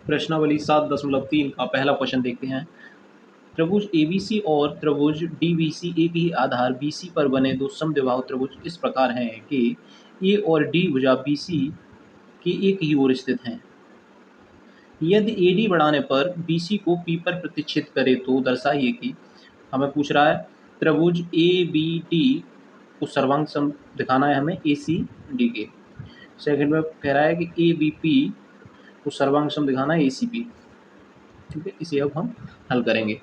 प्रश्नावली 7.3 का पहला क्वेश्चन देखते हैं। त्रिभुज एबीसी और त्रिभुज डीबीसी एक ही आधार बीसी पर बने दो समद्विबाहु त्रिभुज इस प्रकार हैं कि ए और डी भुजा बीसी के एक ही ओर स्थित हैं। यदि एडी बढ़ाने पर बीसी को पी पर प्रतिच्छेद करे तो दर्शाइए कि हमें पूछ रहा है त्रिभुज ए बी डी को सर्वांग सम दिखाना है हमें ए सी डी के। सेकंड में कह रहा है कि ए बी पी को सर्वांग सम दिखाना है ए सी पी। ठीक है, इसे अब हम हल करेंगे।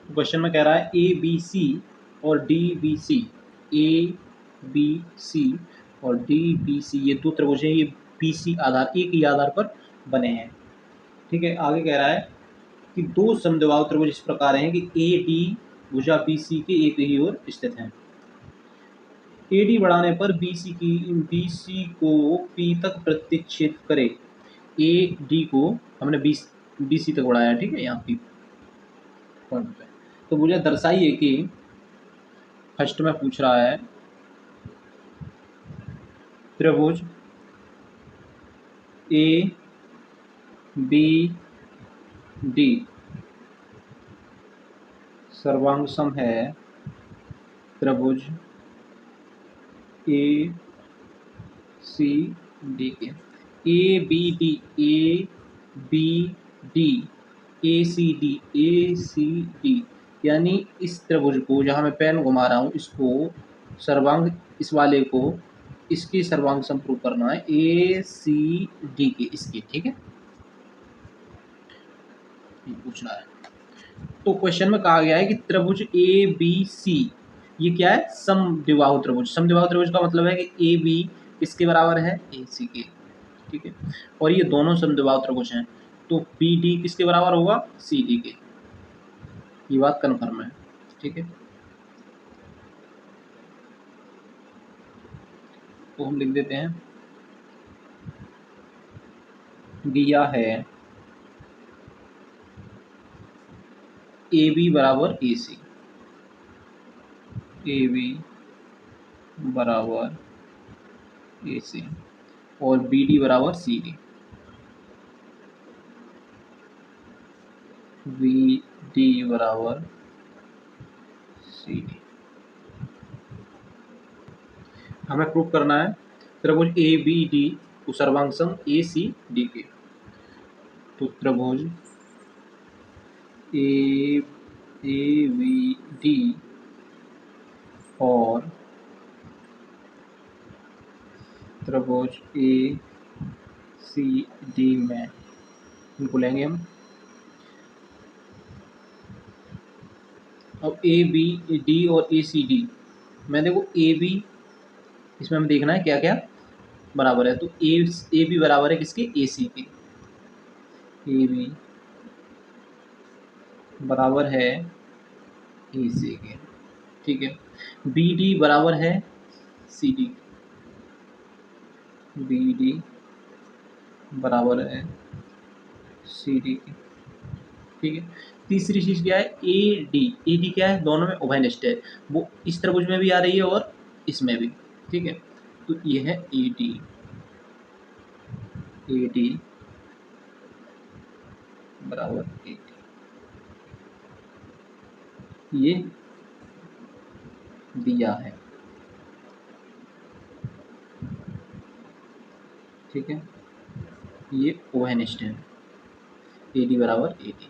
क्वेश्चन में कह रहा है ए बी सी और D B C, A B C और डी बी सी ये दो त्रिभुज हैं, ये बी सी आधार एक ही आधार पर बने हैं। ठीक है, आगे कह रहा है कि दो समद्विबाहु त्रिभुज इस प्रकार हैं कि ए डी भुजा बी सी के एक ही ओर स्थित हैं। ए डी बढ़ाने पर बी सी को पी तक प्रतिच्छेद करे। ए डी को हमने बी सी तक बढ़ाया, ठीक है, यहाँ पी पॉइंट पे। तो मुझे दर्शाइए कि फर्स्ट में पूछ रहा है त्रिभुज ए बी डी सर्वांग सम है त्रिभुज ए सी डी के। A B D A C D यानी इस त्रिभुज को, जहाँ मैं पेन घुमा रहा हूँ, इसको सर्वांग, इस वाले को इसकी सर्वांग सम प्रूव करना है ए सी डी के इसकी। ठीक है, पूछना है। तो क्वेश्चन में कहा गया है कि त्रिभुज ए बी सी ये क्या है, समद्विबाहु त्रिभुज। समद्विबाहु त्रिभुज का मतलब है कि ए बी किसके बराबर है, ए सी के। ठीक है, और ये दोनों समद्विबाहु त्रिभुज हैं, तो बी डी किसके बराबर होगा, सी डी के। ये बात कन्फर्म है। ठीक है, तो हम लिख देते हैं दिया है ए बी बराबर ए सी, ए बी बराबर ए सी और बी डी बराबर सी डी, बी डी बराबर सी डी। हमें प्रूव करना है त्रिभुज ए बी डी को सर्वांग सम ए सी डी के। तो त्रिभुज ए बी डी और त्रिभुज ए सी डी में इनको लेंगे हम। अब ए बी डी और ए सी डी में देखो ए बी, इसमें हमें देखना है क्या क्या बराबर है। तो ए बी बराबर है किसके, ए सी के। ए बी बराबर है ए सी के। ठीक है, बी डी बराबर है सी डी, बी डी बराबर है सी डी के। ठीक है, तीसरी चीज क्या है, ए डी क्या है, दोनों में उभयनिष्ठ है, वो इस त्रिभुज में भी आ रही है और इसमें भी। ठीक है, तो ये है ए डी बराबर ए डी, ये दिया है। ठीक है, ये उभयनिष्ठ है, ए डी बराबर ए डी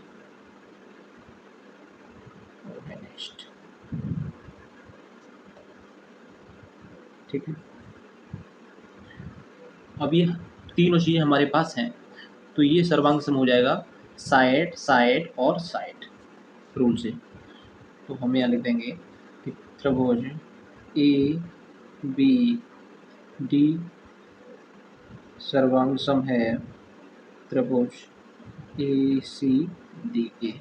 उभयनिष्ठ। ठीक है, अब ये तीनों चीज़ें हमारे पास हैं, तो ये सर्वांग सम हो जाएगा साइड साइड और साइड रूल से। तो हम यहाँ लिख देंगे कि त्रिभुज ए बी डी सर्वांग सम है त्रिभुज ए सी डी के।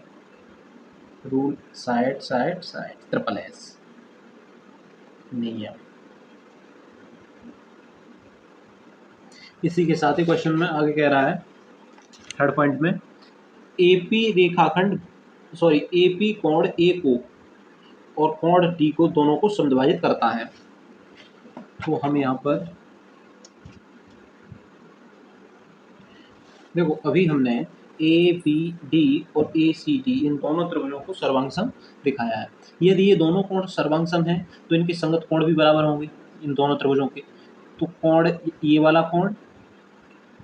Rule side side side triple S नियम। इसी के साथ ही क्वेश्चन में आगे कह रहा है थर्ड पॉइंट में एपी रेखाखंड एपी कोण ए को और कोण डी को दोनों को समद्विभाजित करता है। तो हम यहाँ पर देखो अभी हमने ए बी डी और ए सी डी इन दोनों त्रिभुजों को सर्वांग दिखाया है। यदि ये दोनों कोण सर्वांग हैं तो इनके संगत कोण भी बराबर होंगे इन दोनों त्रिभुजों के। तो कोण ये वाला कोण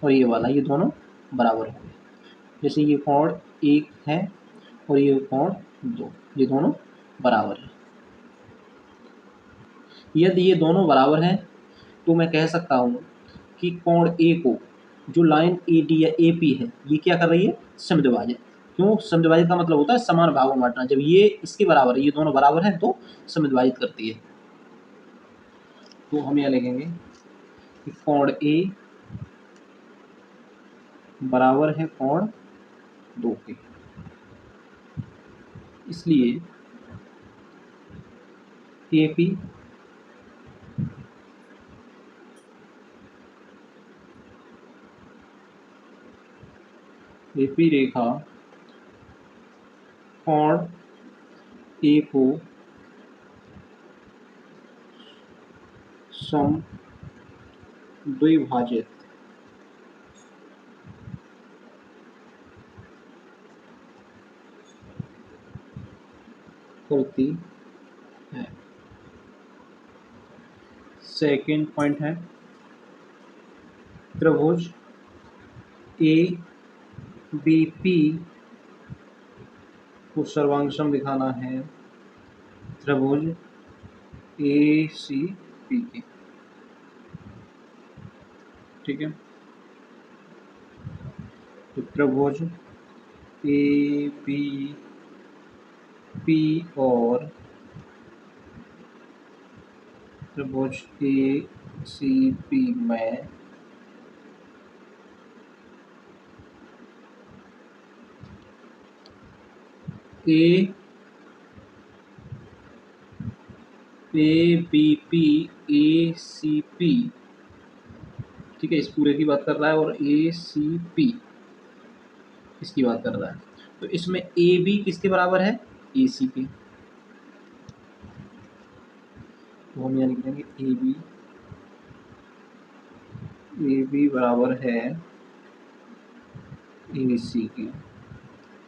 और ये वाला ये दोनों बराबर होंगे। जैसे ये कोण 1 है और ये कोण 2, ये दोनों बराबर है। यदि ये दोनों बराबर हैं तो मैं कह सकता हूँ कि कोण ए को जो लाइन ए डी या ए पी है ये क्या कर रही है, समद्विभाजित। क्यों समद्विभाजित का मतलब होता है समान भागों में बांटना। जब ये इसके बराबर है, ये दोनों बराबर हैं तो समद्विभाजित करती है। तो हम यह लिखेंगे कि कोण ए बराबर है कोण 2 के, इसलिए एपी रेखा कोण ए को समद्विभाजित करती है। सेकेंड पॉइंट है त्रिभुज ए बी पी को सर्वांग दिखाना है त्रिभुज ए सी पी के। ठीक है, तो त्रिभुज ए बी पी और त्रिभुज ए सी पी में A B P A C P, ठीक है, इस पूरे की बात कर रहा है, और ए सी पी इसकी बात कर रहा है। तो इसमें ए बी किसके बराबर है, ए सी के। तो हम यहाँ लिख देंगे ए बी बराबर है ए सी के।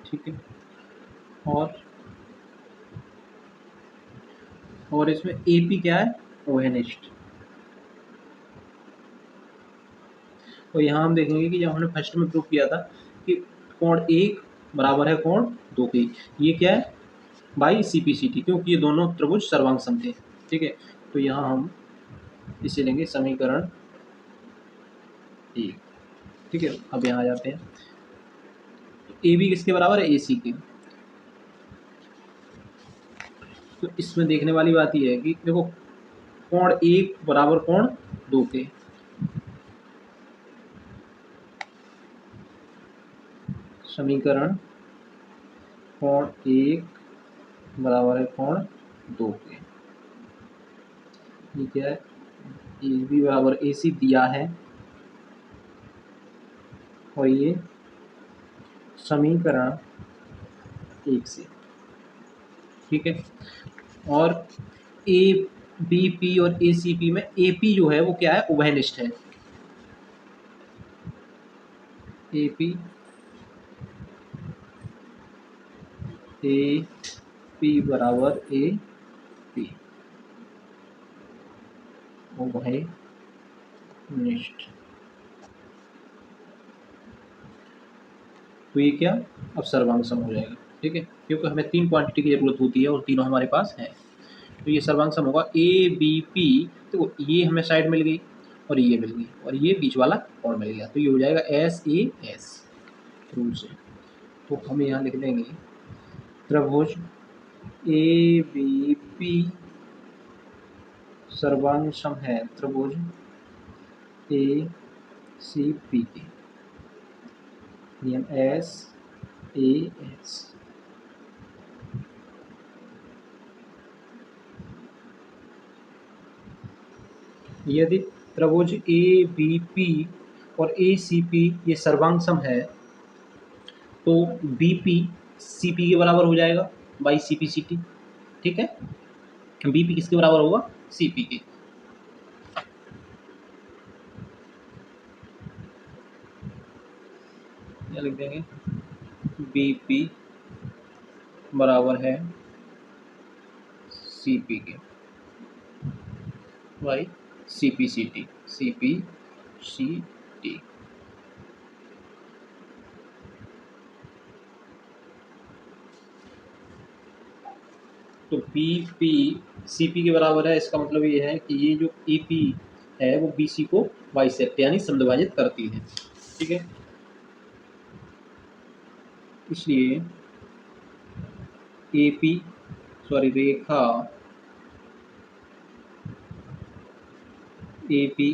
ठीक है, और इसमें ए पी क्या है, ओहेनिस्ट। तो यहाँ हम देखेंगे कि जब हमने फर्स्ट में प्रूव किया था कि कोण 1 बराबर है कोण 2 के, ये क्या है by C P C T, क्योंकि ये दोनों त्रिभुज सर्वांग थे। ठीक है, तो यहाँ हम इसे लेंगे समीकरण 1। ठीक है, अब यहाँ आ जाते हैं। ए बी किसके बराबर है, ए सी के। तो इसमें देखने वाली बात यह है कि देखो कोण 1 बराबर कोण 2 के, समीकरण कोण 1 बराबर है कोण 2 के। ये क्या है, ए बी बराबर ए सी दिया है, और ये समीकरण 1 से। ठीक है, और ए बी पी और ए सी पी में ए पी जो है वो क्या है, उभयनिष्ठ है। ए पी ए पी बराबर ए पी, उभयनिष्ठ। तो ये क्या अब सर्वांग सम हो जाएगा। ठीक है, क्योंकि हमें 3 क्वांटिटी की जरूरत होती है और तीनों हमारे पास है, तो ये सर्वांग सम होगा ए बी पी। तो ये हमें साइड मिल गई और ये मिल गई और ये बीच वाला और मिल गया, तो ये हो जाएगा एस ए एस रूल से। तो हम यहाँ लिख देंगे त्रिभुज ए बी पी सर्वांग सम है त्रिभुज ए सी पी के, नियम एस ए एस। यदि त्रिभुज ए बी पी और ए सी पी ये सर्वांग सम है तो बी पी सी पी के बराबर हो जाएगा by C P C T. ठीक है, बी पी किसके बराबर होगा, सी पी के। या लिख देंगे बी पी बराबर है सी पी के by C P C T, C P C T. तो बी पी सी पी के बराबर है, इसका मतलब ये है कि ये जो ए पी है वो बी सी को बाइसेक्ट यानी समद्विभाजित करती है। ठीक है, इसलिए ए पी सॉरी रेखा A P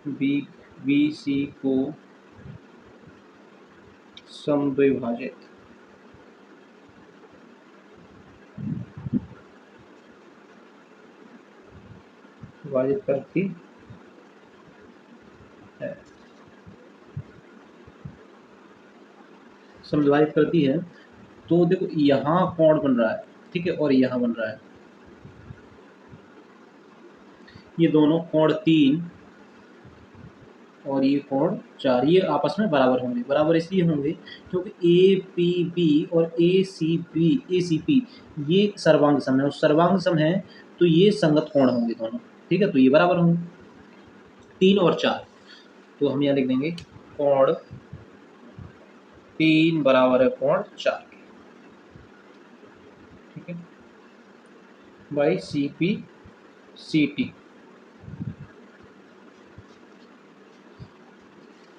B B C को समद्विभाजित विभाजित करती है, समद्विभाजित करती है। तो देखो यहाँ कोण बन रहा है, ठीक है, और यहाँ बन रहा है, ये दोनों कोण 3 और ये कोण 4 ये आपस में बराबर होंगे। बराबर इसलिए होंगे क्योंकि ए पी बी और ए सी पी ये सर्वांग सम है, और सर्वांग सम है तो ये संगत कोण होंगे दोनों। ठीक है, तो ये बराबर होंगे 3 और 4। तो हम यहाँ लिख देंगे कोण 3 बराबर है कोण 4 के। ठीक है, by C P C T.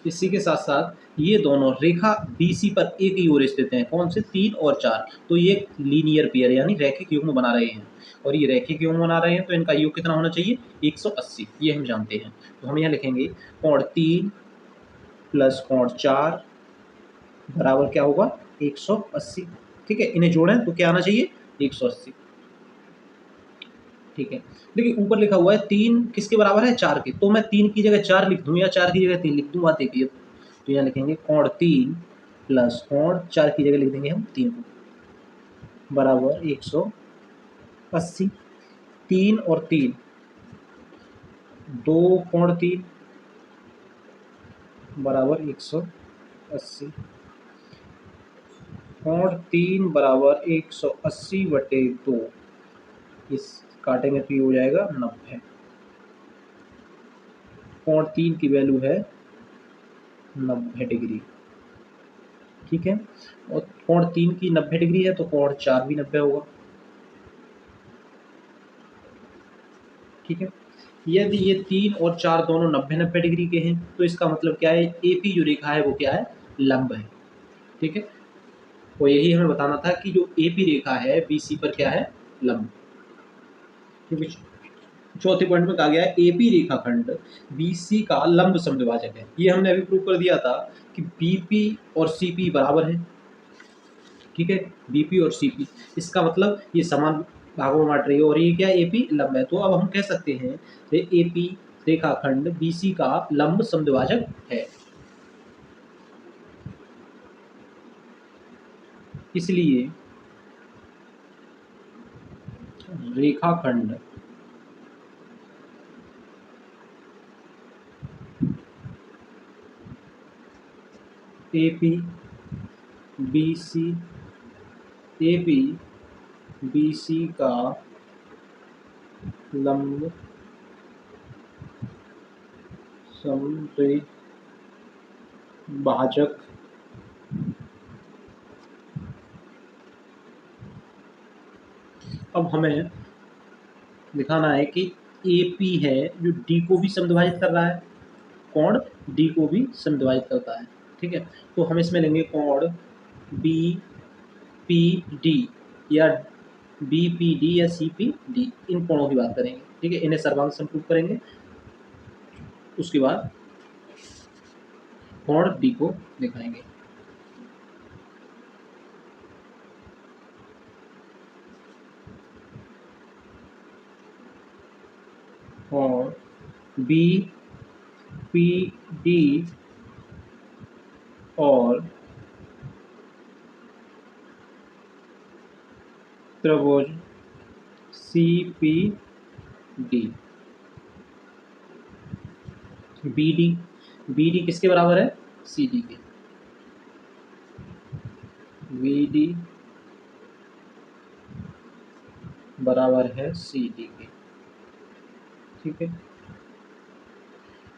इसी के साथ साथ ये दोनों रेखा BC पर एक ही ओर स्थित हैं, कौन से 3 और 4। तो ये लीनियर पेयर यानी रैखिक युग्म बना रहे हैं, और ये रैखिक युग्म बना रहे हैं तो इनका योग कितना होना चाहिए 180, ये हम जानते हैं। तो हम यहाँ लिखेंगे कोण 3 प्लस कोण 4 बराबर क्या होगा 180। ठीक है, इन्हें जोड़ें तो क्या आना चाहिए 180। ठीक है, देखिए ऊपर लिखा हुआ है 3 किसके बराबर है 4 के, तो मैं 3 की जगह 4 लिख दूं या 4 की जगह 3 लिख दूं, बात एक ही है। तो यहाँ लिखेंगे कोण 3 प्लस कोण 4 की जगह लिख देंगे हम 3 को बराबर 180। 3 और 3 2 कोण 3 बराबर 180। कोण 3 बराबर 180/2, इस काटेंगे तो ये हो जाएगा 90। कोण 3 की वैल्यू है 90 डिग्री। ठीक है, और कोण 3 की 90 डिग्री है तो कोण 4 भी 90 होगा। ठीक है, यदि ये 3 और 4 दोनों 90-90 डिग्री के हैं तो इसका मतलब क्या है AP जो रेखा है वो क्या है लंब है। ठीक है, तो यही हमें बताना था कि जो AP रेखा है BC पर क्या है लंब। क्योंकि चौथे पॉइंट में कहा गया है AP रेखाखंड BC का लंब समद्विभाजक है। ये हमने अभी प्रूव कर दिया था कि BP और CP बराबर है। ठीक है, BP और CP, इसका मतलब ये समान भागों में बांट रही है और ये क्या AP लंब है। तो अब हम कह सकते हैं AP रेखाखंड BC का लंब समद्विभाजक है। इसलिए रेखाखंड AP BC का लंब समद्विभाजक अब हमें दिखाना है कि AP है जो D को भी समद्विभाजित कर रहा है, कोण D को भी समद्विभाजित करता है। ठीक है, तो हम इसमें लेंगे कोण BPD या BPD या CPD, इन कोणों की बात करेंगे। ठीक है, इन्हें सर्वांग सम प्रूव करेंगे, उसके बाद कोण D को दिखाएंगे। और BPD और त्रिभुज CPD BD किसके बराबर है CD के। VD बराबर है CD के, ठीक है।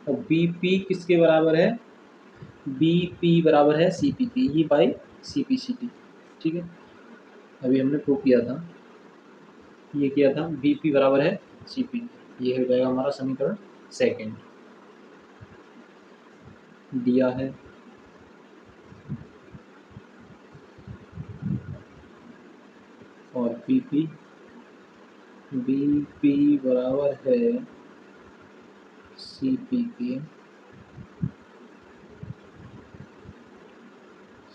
और BP किसके बराबर है? BP बराबर है CP के, ये बाई CPCT, ठीक है। अभी हमने प्रूव किया था, ये किया था, BP बराबर है CP, ये हो जाएगा हमारा समीकरण सेकेंड दिया है। और BP बराबर है CP के,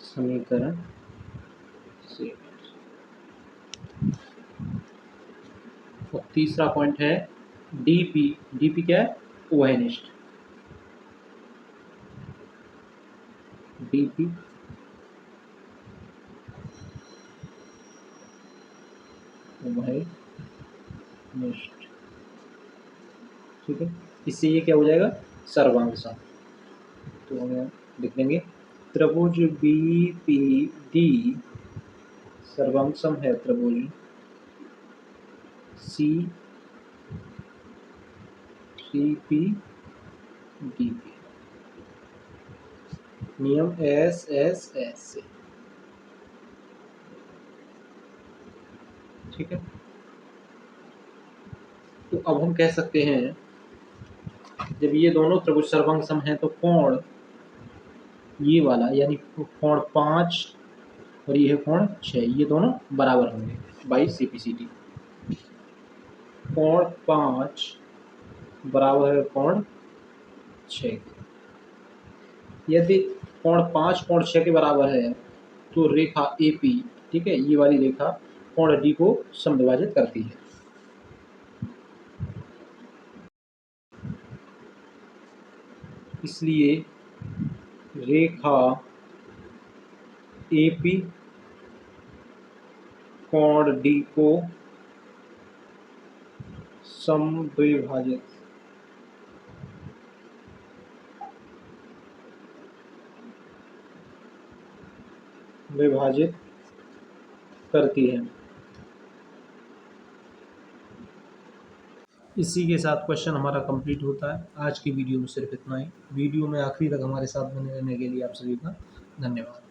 समीकरण से। और तीसरा पॉइंट है DP क्या है? ओहेनिस्ट। DP ओहेनिस्ट, ठीक है। इससे ये क्या हो जाएगा? सर्वांग सम। तो हमें लिख देंगे त्रिभुज BPD सर्वांग सम है त्रिभुज CPDP, नियम SSS से, ठीक है। तो अब हम कह सकते हैं जब ये दोनों त्रिभुज सर्वांग सम हैं तो कोण ये वाला यानी कोण 5 और ये है कोण 6, ये दोनों बराबर होंगे बाई CPCT। कोण 5 बराबर है कोण 6। यदि कोण 5 कोण 6 के बराबर है तो रेखा AP, ठीक है, ये वाली रेखा कोण D को समविभाजित करती है। इसलिए रेखा AP कोण D को विभाजित करती है। इसी के साथ क्वेश्चन हमारा कंप्लीट होता है। आज की वीडियो में सिर्फ इतना ही। वीडियो में आखिरी तक हमारे साथ बने रहने के लिए आप सभी का धन्यवाद।